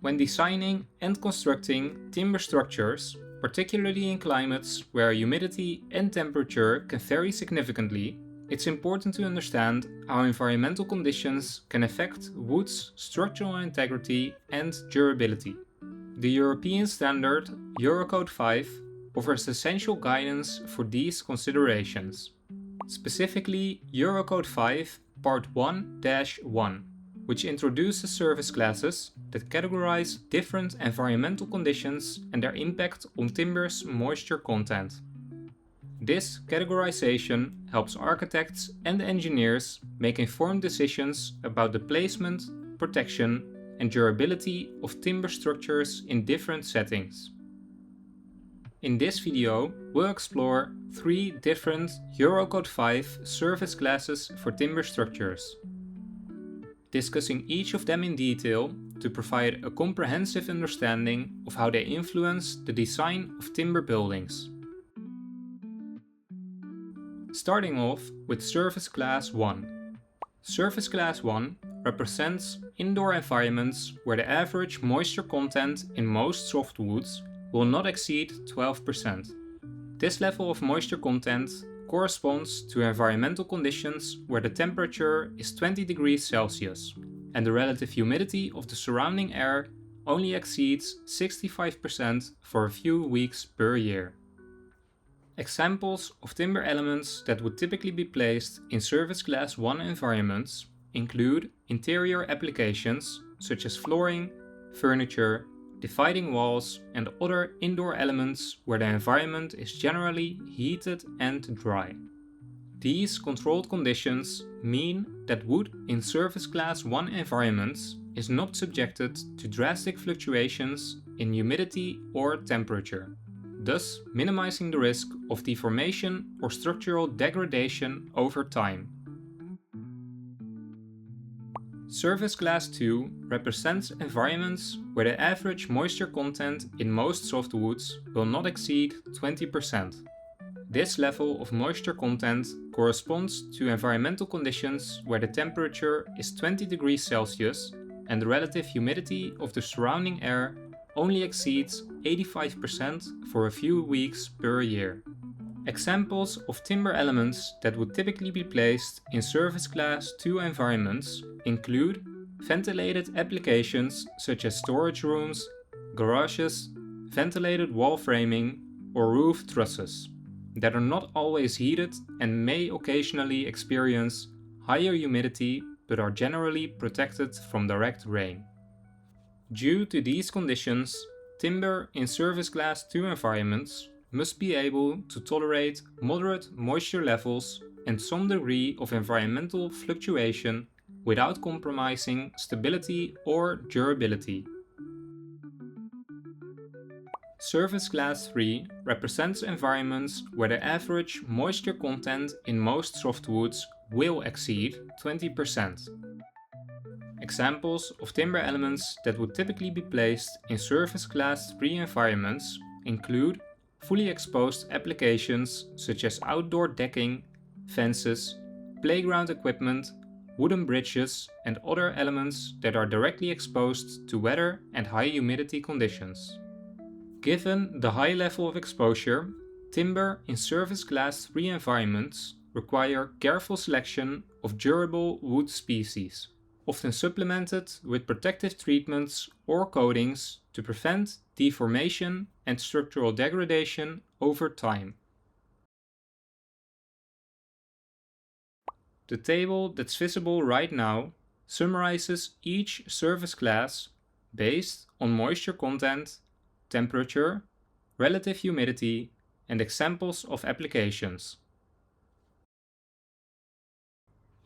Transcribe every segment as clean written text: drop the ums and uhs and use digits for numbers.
When designing and constructing timber structures, particularly in climates where humidity and temperature can vary significantly, it's important to understand how environmental conditions can affect wood's structural integrity and durability. The European standard Eurocode 5 offers essential guidance for these considerations. Specifically, Eurocode 5 Part 1-1, which introduces service classes that categorize different environmental conditions and their impact on timber's moisture content. This categorization helps architects and engineers make informed decisions about the placement, protection, and durability of timber structures in different settings. In this video, we'll explore 3 different Eurocode 5 service classes for timber structures, discussing each of them in detail to provide a comprehensive understanding of how they influence the design of timber buildings. Starting off with Service Class 1. Service Class 1 represents indoor environments where the average moisture content in most softwoods will not exceed 12%. This level of moisture content corresponds to environmental conditions where the temperature is 20 degrees Celsius and the relative humidity of the surrounding air only exceeds 65% for a few weeks per year. Examples of timber elements that would typically be placed in Service Class 1 environments include interior applications such as flooring, furniture, dividing walls, and other indoor elements where the environment is generally heated and dry. These controlled conditions mean that wood in Service Class 1 environments is not subjected to drastic fluctuations in humidity or temperature, thus minimizing the risk of deformation or structural degradation over time. Service Class 2 represents environments where the average moisture content in most softwoods will not exceed 20%. This level of moisture content corresponds to environmental conditions where the temperature is 20 degrees Celsius and the relative humidity of the surrounding air only exceeds 85% for a few weeks per year. Examples of timber elements that would typically be placed in Service Class 2 environments include ventilated applications such as storage rooms, garages, ventilated wall framing, or roof trusses that are not always heated and may occasionally experience higher humidity but are generally protected from direct rain. Due to these conditions, timber in Service Class 2 environments must be able to tolerate moderate moisture levels and some degree of environmental fluctuation without compromising stability or durability. Service Class 3 represents environments where the average moisture content in most softwoods will exceed 20%. Examples of timber elements that would typically be placed in Service Class 3 environments include fully exposed applications such as outdoor decking, fences, playground equipment, wooden bridges, and other elements that are directly exposed to weather and high humidity conditions. Given the high level of exposure, timber in Service Class 3 environments require careful selection of durable wood species, often supplemented with protective treatments or coatings to prevent deformation and structural degradation over time. The table that's visible right now summarizes each service class based on moisture content, temperature, relative humidity, and examples of applications.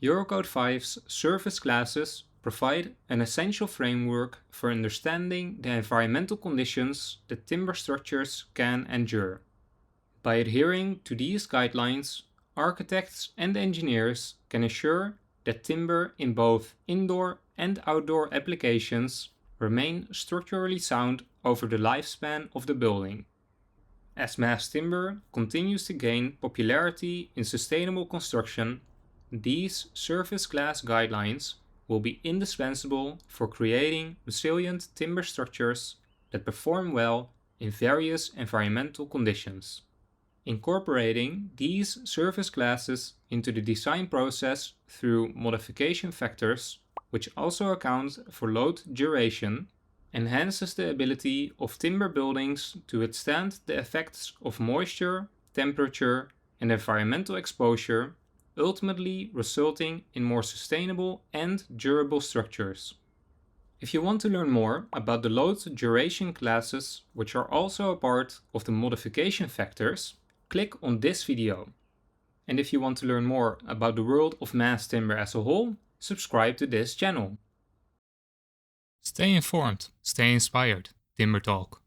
Eurocode 5's service classes provide an essential framework for understanding the environmental conditions that timber structures can endure. By adhering to these guidelines, architects and engineers can ensure that timber in both indoor and outdoor applications remain structurally sound over the lifespan of the building. As mass timber continues to gain popularity in sustainable construction, these service class guidelines will be indispensable for creating resilient timber structures that perform well in various environmental conditions. Incorporating these surface classes into the design process through modification factors, which also account for load duration, enhances the ability of timber buildings to withstand the effects of moisture, temperature, and environmental exposure, ultimately resulting in more sustainable and durable structures. If you want to learn more about the load duration classes, which are also a part of the modification factors, click on this video. And if you want to learn more about the world of mass timber as a whole, subscribe to this channel. Stay informed, stay inspired. TimberTalk.